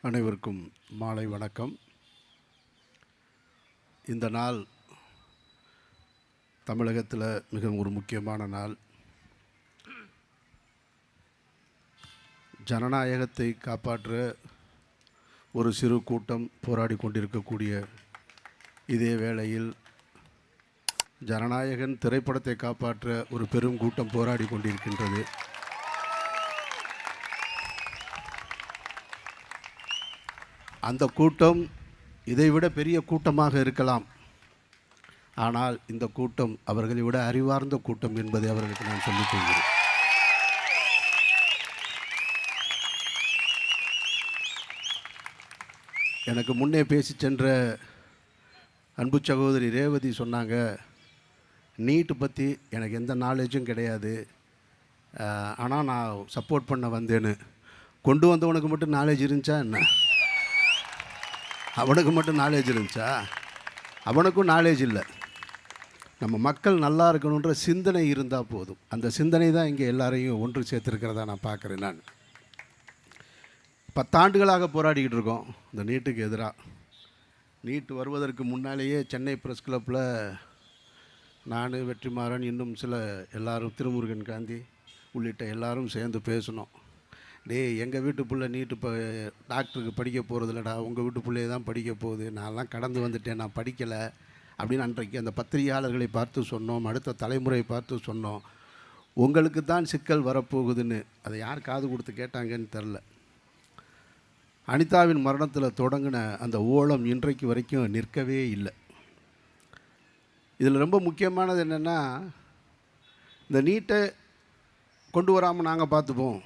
அனைவருக்கும் மாலை வணக்கம். இந்த நாள் தமிழகத்தில் மிகவும் ஒரு முக்கியமான நாள். ஜனநாயகத்தை காப்பாற்ற ஒரு சிறு கூட்டம் போராடி கொண்டிருக்கக்கூடிய இதே வேளையில் ஜனநாயகன் திரைப்படத்தை காப்பாற்ற ஒரு பெரும் கூட்டம் போராடி கொண்டிருக்கின்றது. அந்த கூட்டம் இதைவிட பெரிய கூட்டமாக இருக்கலாம். ஆனால் இந்த கூட்டம் அவர்களை விட அறிவார்ந்த கூட்டம் என்பதை அவர்களுக்கு நான் சொல்லிக் கொள்கிறேன். எனக்கு முன்னே பேசி சென்ற அன்பு சகோதரி ரேவதி சொன்னாங்க, நீட்டு பற்றி எனக்கு எந்த நாலேஜும் கிடையாது, ஆனால் நான் சப்போர்ட் பண்ண வந்தேன்னு. கொண்டு வந்தவனுக்கு மட்டும் நாலேஜ் இருந்துச்சா என்ன? அவனுக்கு மட்டும் நாலேஜ் இருந்துச்சா? அவனுக்கும் நாலேஜ் இல்லை. நம்ம மக்கள் நல்லா இருக்கணுன்ற சிந்தனை இருந்தால் போதும். அந்த சிந்தனை தான் இங்கே எல்லாரையும் ஒன்று சேர்த்துருக்கிறதா நான் பார்க்குறேன். நான் 10 ஆண்டுகளாக போராடிக்கிட்டு இருக்கோம் இந்த நீட்டுக்கு எதிராக. நீட்டு வருவதற்கு முன்னாலேயே சென்னை ப்ரெஸ் கிளப்பில் நான், வெற்றிமாறன், இன்னும் சில எல்லாரும், திருமுருகன் காந்தி உள்ளிட்ட எல்லாரும் சேர்ந்து பேசணும். எங்கள் வீட்டு பிள்ளை நீட்டு இப்போ டாக்டருக்கு படிக்க போகிறது இல்லைடா, உங்கள் வீட்டு பிள்ளையே தான் படிக்க போகுது, நான்லாம் கடந்து வந்துட்டேன், நான் படிக்கலை அப்படின்னு அன்றைக்கு அந்த பத்திரிகையாளர்களை பார்த்து சொன்னோம். அடுத்த தலைமுறை பார்த்து சொன்னோம், உங்களுக்கு தான் சிக்கல் வரப்போகுதுன்னு. அதை யார் காது கொடுத்து கேட்டாங்கன்னு தெரில. அனிதாவின் மரணத்தில் தொடங்கின அந்த ஓலம் இன்றைக்கு வரைக்கும் நிற்கவே இல்லை. இதில் ரொம்ப முக்கியமானது என்னென்னா, இந்த நீட்டை கொண்டு வராமல் நாங்கள் பார்த்துப்போம்,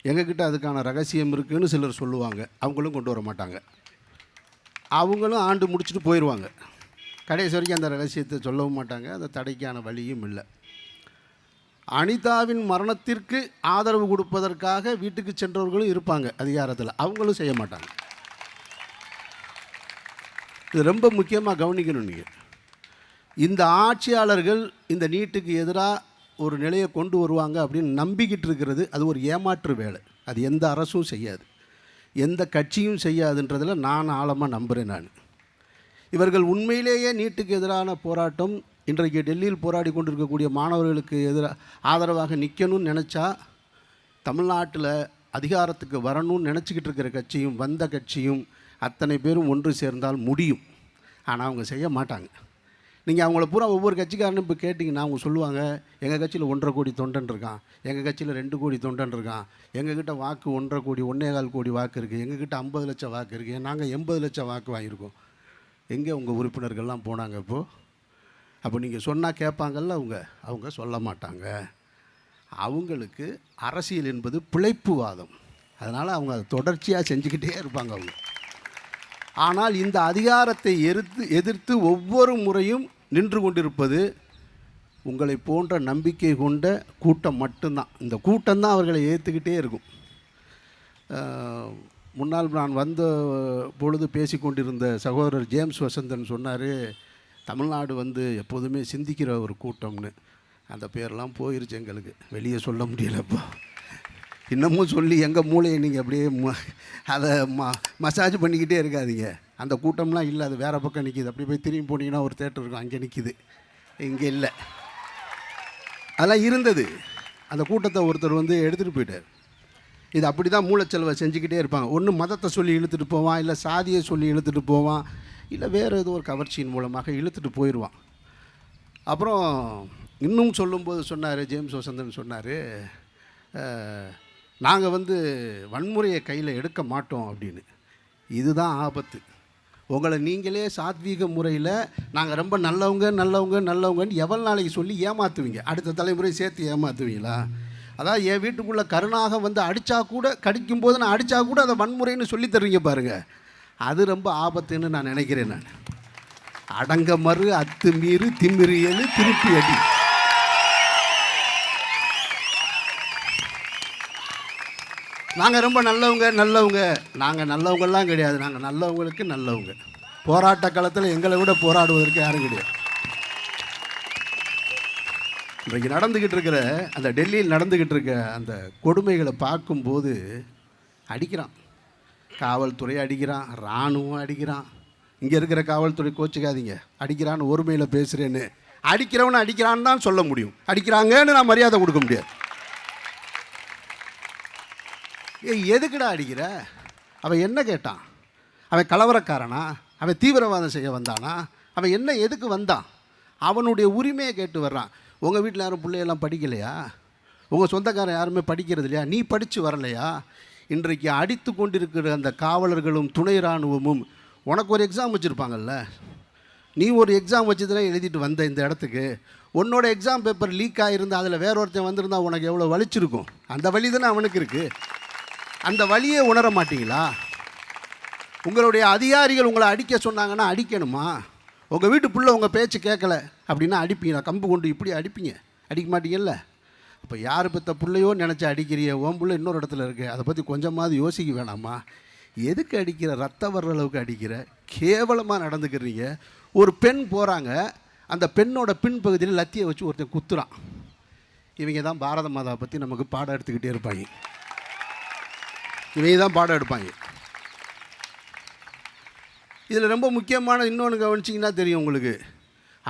எங்ககிட்ட அதுக்கான ரகசியம் இருக்குதுன்னு சிலர் சொல்லுவாங்க. அவங்களும் கொண்டு வர மாட்டாங்க. அவங்களும் ஆண்டு முடிச்சுட்டு போயிடுவாங்க. கடைசி வரைக்கும் அந்த ரகசியத்தை சொல்லவும் மாட்டாங்க. அந்த தடைக்கான வழியும் இல்லை. அனிதாவின் மரணத்திற்கு ஆதரவு கொடுப்பதற்காக வீட்டுக்கு சென்றவர்களும் இருப்பாங்க அதிகாரத்தில், அவங்களும் செய்ய மாட்டாங்க. இது ரொம்ப முக்கியமாக கவனிக்கணும். நீங்கள் இந்த ஆட்சியாளர்கள் இந்த நீட்டுக்கு எதிராக ஒரு நிலையை கொண்டு வருவாங்க அப்படின்னு நம்பிக்கிட்டு இருக்கிறது அது ஒரு ஏமாற்று வேலை. அது எந்த அரசும் செய்யாது, எந்த கட்சியும் செய்யாதுன்றதில் நான் ஆழமாக நம்புகிறேன். நான் இவர்கள் உண்மையிலேயே நீட்டுக்கு எதிரான போராட்டம், இன்றைக்கு டெல்லியில் போராடி கொண்டிருக்கக்கூடிய மாணவர்களுக்கு ஆதரவாக நிற்கணும்னு நினச்சா, தமிழ்நாட்டில் அதிகாரத்துக்கு வரணும்னு நினச்சிக்கிட்டு இருக்கிற கட்சியும் வந்த கட்சியும் அத்தனை பேரும் ஒன்று சேர்ந்தால் முடியும். ஆனால் அவங்க செய்ய மாட்டாங்க. நீங்கள் அவங்கள பூரா ஒவ்வொரு கட்சிக்காரனும் இப்போ கேட்டிங்கன்னா அவங்க சொல்லுவாங்க, எங்கள் கட்சியில் 1.5 கோடி தொண்டன் இருக்கான், எங்கள் கட்சியில் 2 கோடி தொண்டன் இருக்கான், எங்ககிட்ட வாக்கு 1.5 கோடி 1.25 கோடி வாக்கு இருக்குது, எங்ககிட்ட 50 லட்சம் வாக்கு இருக்குது, நாங்கள் 80 லட்சம் வாக்கு வாங்கியிருக்கோம். எங்கே உங்கள் உறுப்பினர்கள்லாம் போனாங்க இப்போது? அப்போ நீங்கள் சொன்னால் கேட்பாங்கல்ல, அவங்க சொல்ல மாட்டாங்க. அவங்களுக்கு அரசியல் என்பது பிழைப்புவாதம். அதனால் அவங்க அதை தொடர்ச்சியாக செஞ்சுக்கிட்டே இருப்பாங்க அவங்க. ஆனால் இந்த அதிகாரத்தை எதிர்த்து ஒவ்வொரு முறையும் நின்று கொண்டிருப்பது உங்களை போன்ற நம்பிக்கை கொண்ட கூட்டம் மட்டும்தான். இந்த கூட்டம்தான் அவர்களை ஏற்றுக்கிட்டே இருக்கும். முன்னால் நான் வந்த பொழுது பேசி கொண்டிருந்த சகோதரர் ஜேம்ஸ் வசந்தன் சொன்னார், தமிழ்நாடு எப்போதுமே சிந்திக்கிற ஒரு கூட்டம்னு. அந்த பேரெல்லாம் போயிருச்சு, எங்களுக்கு வெளியே சொல்ல முடியலப்போ. இன்னமும் சொல்லி எங்கள் மூளையை நீங்கள் அப்படியே அதை மசாஜ் பண்ணிக்கிட்டே இருக்காதீங்க. அந்த கூட்டம்லாம் இல்லை, அது வேறு பக்கம் நிற்கிது. அப்படி போய் திரும்பி போனீங்கன்னா ஒரு தேட்டர் இருக்கும், அங்கே நிற்கிது, இங்கே இல்லை. அதெல்லாம் இருந்தது. அந்த கூட்டத்தை ஒருத்தர் எடுத்துகிட்டு போயிட்டார். இது அப்படி தான் மூளைச்செலவை செஞ்சுக்கிட்டே இருப்பாங்க. ஒன்று மதத்தை சொல்லி இழுத்துட்டு போவான், இல்லை சாதியை சொல்லி இழுத்துட்டு போவான், இல்லை வேறு ஏதோ ஒரு கவர்ச்சியின் மூலமாக இழுத்துட்டு போயிடுவான். அப்புறம் இன்னும் சொல்லும்போது சொன்னார், ஜேம்ஸ் வசந்தன் சொன்னார், நாங்கள் வன்முறையை கையில் எடுக்க மாட்டோம் அப்படின்னு. இதுதான் ஆபத்து. உங்களை நீங்களே சாத்வீக முறையில் நாங்கள் ரொம்ப நல்லவங்கன்னு எவ்வளோ நாளைக்கு சொல்லி ஏமாற்றுவீங்க? அடுத்த தலைமுறை சேர்த்து ஏமாற்றுவீங்களா? அதாவது என் வீட்டுக்குள்ளே கருணாக அடித்தா கூட, கடிக்கும்போது நான் அடித்தா கூட அதை வன்முறைன்னு சொல்லி தர்றீங்க பாருங்கள். அது ரொம்ப ஆபத்துன்னு நான் நினைக்கிறேன். நான் அடங்க மறு அத்து மீறு திமிரியலு திருப்பி அடி. நாங்கள் ரொம்ப நல்லவங்க. நாங்கள் நல்லவங்கெல்லாம் கிடையாது. நாங்கள் நல்லவங்களுக்கு நல்லவங்க. போராட்ட காலத்தில் எங்களை விட போராடுவதற்கு யாரும் கிடையாது. இன்றைக்கு நடந்துக்கிட்டு இருக்கிற அந்த டெல்லியில் நடந்துக்கிட்டு இருக்க அந்த கொடுமைகளை பார்க்கும்போது அடிக்கிறான். காவல்துறை அடிக்கிறான், இராணுவம் அடிக்கிறான். இங்கே இருக்கிற காவல்துறை கோச்சிக்காதீங்க, அடிக்கிறான்னு ஒருமையில் பேசுகிறேன்னு. அடிக்கிறவனை அடிக்கிறான்னு தான் சொல்ல முடியும், அடிக்கிறாங்கன்னு நான் மரியாதை கொடுக்க முடியாது. எதுக்குடா அடிக்கிற? அவன் என்ன கேட்டான்? அவன் கலவரக்காரனா? அவன் தீவிரவாதம் செய்ய வந்தானா? அவன் என்ன எதுக்கு வந்தான்? அவனுடைய உரிமையை கேட்டு வர்றான். உங்கள் வீட்டில் யாரும் பிள்ளையெல்லாம் படிக்கலையா? உங்கள் சொந்தக்காரன் யாருமே படிக்கிறது இல்லையா? நீ படித்து வரலையா? இன்றைக்கு அடித்து கொண்டிருக்கிற அந்த காவலர்களும் துணை இராணுவமும் உனக்கு ஒரு எக்ஸாம் வச்சுருப்பாங்கல்ல, நீ ஒரு எக்ஸாம் வச்சு தானே எழுதிட்டு வந்த இந்த இடத்துக்கு. உன்னோட எக்ஸாம் பேப்பர் லீக் ஆகிருந்தால் அதில் வேற ஒருத்தன் வந்திருந்தால் உனக்கு எவ்வளோ வலிச்சிருக்கும்? அந்த வலி தானே அவனுக்கு இருக்குது. அந்த வலியை உணர மாட்டீங்களா? உங்களுடைய அதிகாரிகள் உங்களை அடிக்க சொன்னாங்கன்னா அடிக்கணுமா? உங்கள் வீட்டு பிள்ளை உங்கள் பேச்சு கேட்கல அப்படின்னா அடிப்பீங்களா? கம்பு கொண்டு இப்படி அடிப்பீங்க? அடிக்க மாட்டீங்கல்ல. அப்போ யார் பெற்ற பிள்ளையோ நினச்சி அடிக்கிறிய, உன் பிள்ளை இன்னொரு இடத்துல இருக்குது, அதை பற்றி கொஞ்சமாவது யோசிக்க வேணாமா? எதுக்கு அடிக்கிற? ரத்தம் வர்ற அளவுக்கு அடிக்கிற, கேவலமாக நடந்துக்கிறீங்க. ஒரு பெண் போகிறாங்க, அந்த பெண்ணோட பின்பகுதியில் லத்தியை வச்சு ஒருத்தன் குத்துறான். இவங்க தான் பாரத மாதாவை பற்றி நமக்கு பாடம் எடுத்துக்கிட்டே இருப்பாங்க. இவங்க தான் பாடம் எடுப்பாங்க. இதில் ரொம்ப முக்கியமான இன்னொன்று கவனிச்சிங்கன்னா தெரியும் உங்களுக்கு,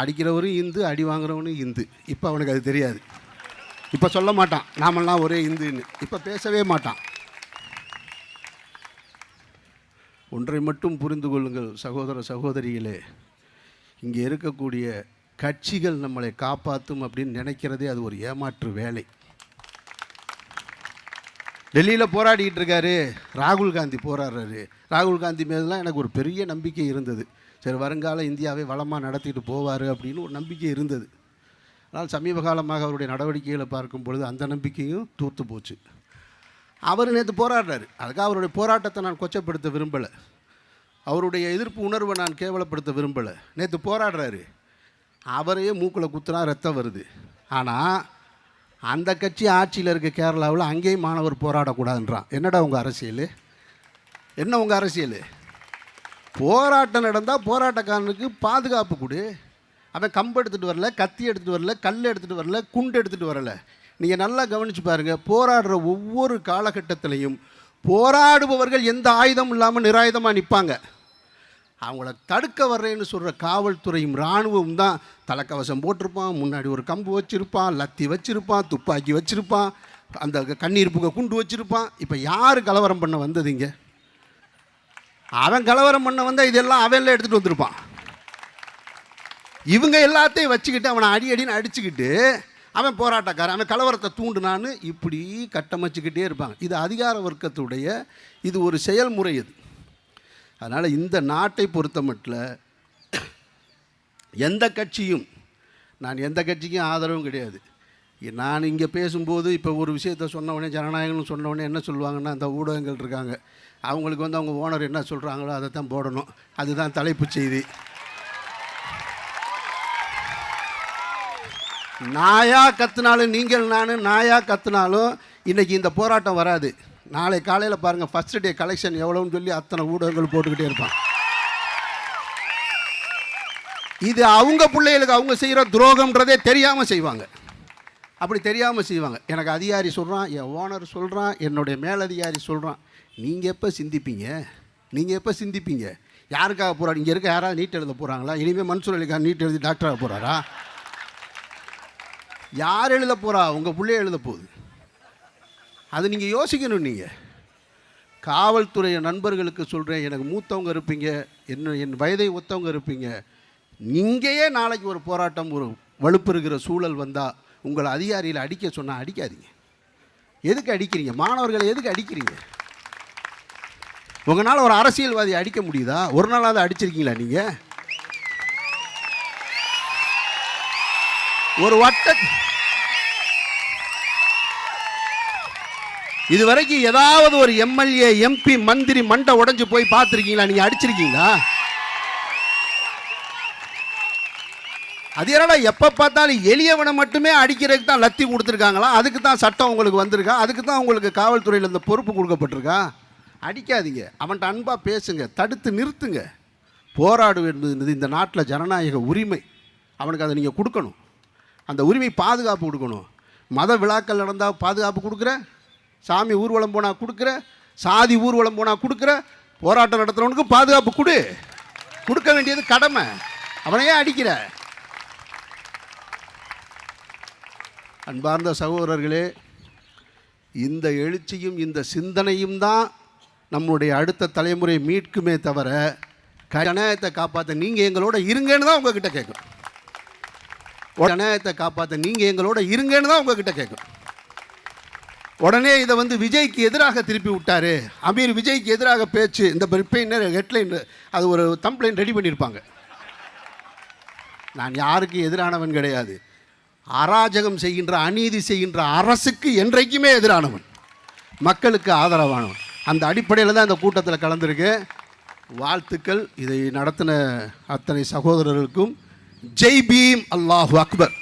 அடிக்கிறவரும் இந்து, அடி வாங்குறவனும் இந்து. இப்போ அவனுக்கு அது தெரியாது. இப்போ சொல்ல மாட்டான் நாமெல்லாம் ஒரே இந்துன்னு, இப்போ பேசவே மாட்டான். ஒன்றை மட்டும் புரிந்து கொள்ளுங்கள் சகோதர சகோதரிகளே, இங்கே இருக்கக்கூடிய கட்சிகள் நம்மளை காப்பாற்றும் அப்படின்னு நினைக்கிறதே அது ஒரு ஏமாற்று வேலை. டெல்லியில் போராடிக்கிட்டு இருக்காரு ராகுல் காந்தி, போராடுறாரு. ராகுல் காந்தி மீதுலாம் எனக்கு ஒரு பெரிய நம்பிக்கை இருந்தது. சரி, வருங்கால இந்தியாவை வளமாக நடத்திட்டு போவார் அப்படின்னு ஒரு நம்பிக்கை இருந்தது. ஆனால் சமீப காலமாக அவருடைய நடவடிக்கைகளை பார்க்கும் பொழுது அந்த நம்பிக்கையும் தூர்த்து போச்சு. அவர் நேற்று போராடுறாரு. அதுக்காக அவருடைய போராட்டத்தை நான் கொச்சப்படுத்த விரும்பலை, அவருடைய எதிர்ப்பு உணர்வை நான் கேவலப்படுத்த விரும்பலை. நேற்று போராடுறாரு, அவரையே மூக்கில் குத்துனா ரத்தம் வருது. ஆனால் அந்த கட்சி ஆட்சியில் இருக்க கேரளாவில் அங்கேயும் மாணவர் போராடக்கூடாதுன்றான். என்னடா உங்கள் அரசியல்? என்ன உங்கள் அரசியல்? போராட்டம் நடந்தால் போராட்டக்காரனுக்கு பாதுகாப்பு கொடு. அவன் கம்பு எடுத்துகிட்டு வரல, கத்தி எடுத்துகிட்டு வரல, கல் எடுத்துகிட்டு வரல, குண்டு எடுத்துகிட்டு வரல. நீங்கள் நல்லா கவனித்து பாருங்கள், போராடுற ஒவ்வொரு காலகட்டத்திலையும் போராடுபவர்கள் எந்த ஆயுதம் இல்லாமல் நிராயுதமாக நிற்பாங்க. அவங்கள தடுக்க வர்றேன்னு சொல்கிற காவல்துறையும் இராணுவம் தான் தலைக்கவசம் போட்டிருப்பான், முன்னாடி ஒரு கம்பு வச்சுருப்பான், லத்தி வச்சுருப்பான், துப்பாக்கி வச்சுருப்பான், அந்த கண்ணீர் புகை குண்டு வச்சுருப்பான். இப்போ யார் கலவரம் பண்ண வந்ததுங்க? அவன் கலவரம் பண்ண வந்தால் இதெல்லாம் அவன்லாம் எடுத்துகிட்டு வந்திருப்பான். இவங்க எல்லாத்தையும் வச்சுக்கிட்டு அவனை அடின்னு அடிச்சுக்கிட்டு அவன் போராட்டக்காரன், அவன் கலவரத்தை தூண்டுனான்னு இப்படி கட்டமைச்சிக்கிட்டே இருப்பாங்க. இது அதிகார வர்க்கத்துடைய இது ஒரு செயல்முறை. இது அதனால் இந்த நாட்டை பொறுத்த மட்டும் எந்த கட்சியும், நான் எந்த கட்சிக்கும் ஆதரவும் கிடையாது. நான் இங்கே பேசும்போது இப்போ ஒரு விஷயத்தை சொன்னவொடனே, ஜனநாயகம்னு சொன்னவொடனே என்ன சொல்லுவாங்கன்னா, அந்த ஊடகங்கள் இருக்காங்க, அவங்களுக்கு வந்து அவங்க ஓனர் என்ன சொல்கிறாங்களோ அதை தான் போடணும், அதுதான் தலைப்பு செய்தி. நாயா கத்துனாலும், நீங்கள் நான் நாயா கத்துனாலும் இன்றைக்கி இந்த போராட்டம் வராது. நாளை காலையில் பாருங்கள், ஃபஸ்ட் டே கலெக்ஷன் எவ்வளோன்னு சொல்லி அத்தனை ஊடகங்கள் போட்டுக்கிட்டே இருப்பான். இது அவங்க பிள்ளைகளுக்கு அவங்க செய்கிற துரோகம்ன்றதே தெரியாமல் செய்வாங்க. அப்படி தெரியாமல் செய்வாங்க. எனக்கு அதிகாரி சொல்கிறான், என் ஓனர் சொல்கிறான், என்னுடைய மேலதிகாரி சொல்கிறான். நீங்கள் எப்போ சிந்திப்பீங்க? நீங்கள் எப்போ சிந்திப்பீங்க? யாருக்காக போகிறாரு? இங்கே இருக்க யாராவது நீட் எழுத போகிறாங்களா? இனிமேல் மன்சூர் அலிகான் நீட் எழுதி டாக்டராக போகிறாரா? யார் எழுத போகிறா? உங்கள் பிள்ளைய எழுத போகுது. அது நீங்கள் யோசிக்கணும். நீங்கள் காவல்துறை நண்பர்களுக்கு சொல்கிறேன், எனக்கு மூத்தவங்க இருப்பீங்க, என் வயதை ஒத்தவங்க இருப்பீங்க. நீங்களையே நாளைக்கு ஒரு போராட்டம், ஒரு வலுப்பெறுகிற சூழல் வந்தால் உங்களை அதிகாரியில் அடிக்க சொன்னால் அடிக்காதீங்க. எதுக்கு அடிக்கிறீங்க? மாணவர்களை எதுக்கு அடிக்கிறீங்க? உங்களால் ஒரு அரசியல்வாதி அடிக்க முடியுதா? ஒரு நாளாவது அடிச்சிருக்கீங்களா நீங்கள்? ஒரு இது வரைக்கும் ஏதாவது ஒரு எம்எல்ஏ, எம்பி, மந்திரி மண்டை உடைஞ்சு போய் பார்த்துருக்கீங்களா? நீங்கள் அடிச்சிருக்கீங்களா? அது என்னடா எப்போ பார்த்தாலும் எளியவனை மட்டுமே அடிக்கிறதுக்கு தான் லத்தி கொடுத்துருக்காங்களா? அதுக்கு தான் சட்டம் உங்களுக்கு வந்திருக்கா? அதுக்கு தான் உங்களுக்கு காவல்துறையில் இந்த பொறுப்பு கொடுக்கப்பட்டிருக்கா? அடிக்காதீங்க, அவன்கிட்ட அன்பாக பேசுங்க, தடுத்து நிறுத்துங்க. போராடு என்பது இந்த நாட்டில் ஜனநாயக உரிமை. அவனுக்கு அதை நீங்கள் கொடுக்கணும். அந்த உரிமை பாதுகாப்பு கொடுக்கணும். மத விழாக்கள் நடந்தால் பாதுகாப்பு கொடுக்குற, சாமி ஊர்வலம் போனால் கொடுக்குற, சாதி ஊர்வலம் போனால் கொடுக்குற, போராட்டம் நடத்துறவனுக்கு பாதுகாப்பு கொடுக்க வேண்டியது கடமை. அவனையே அடிக்கிற. அன்பார்ந்த சகோதரர்களே, இந்த எழுச்சியும் இந்த சிந்தனையும் தான் நம்முடைய அடுத்த தலைமுறை மீட்குமே தவிர ஜனநாயகத்தை காப்பாற்ற நீங்கள் எங்களோட இருங்கன்னு தான் உங்ககிட்ட கேட்கும். ஜனநாயகத்தை காப்பாற்ற நீங்கள் எங்களோட இருங்கன்னு தான் உங்ககிட்ட கேட்கும். உடனே இதை விஜய்க்கு எதிராக திருப்பி விட்டாரு. அமீர் விஜய்க்கு எதிராக பேச்சு. இந்த ஹெட்லைன் அது ஒரு தம்ப்லைன் ரெடி பண்ணியிருப்பாங்க. நான் யாருக்கு எதிரானவன் கிடையாது. அராஜகம் செய்கின்ற, அநீதி செய்கின்ற அரசுக்கு என்றைக்குமே எதிரானவன், மக்களுக்கு ஆதரவானவன். அந்த அடிப்படையில் தான் இந்த கூட்டத்தில் கலந்துருக்கு. வாழ்த்துக்கள். இதை நடத்தின அத்தனை சகோதரர்களுக்கும் ஜெய் பீம், அல்லாஹு அக்பர்.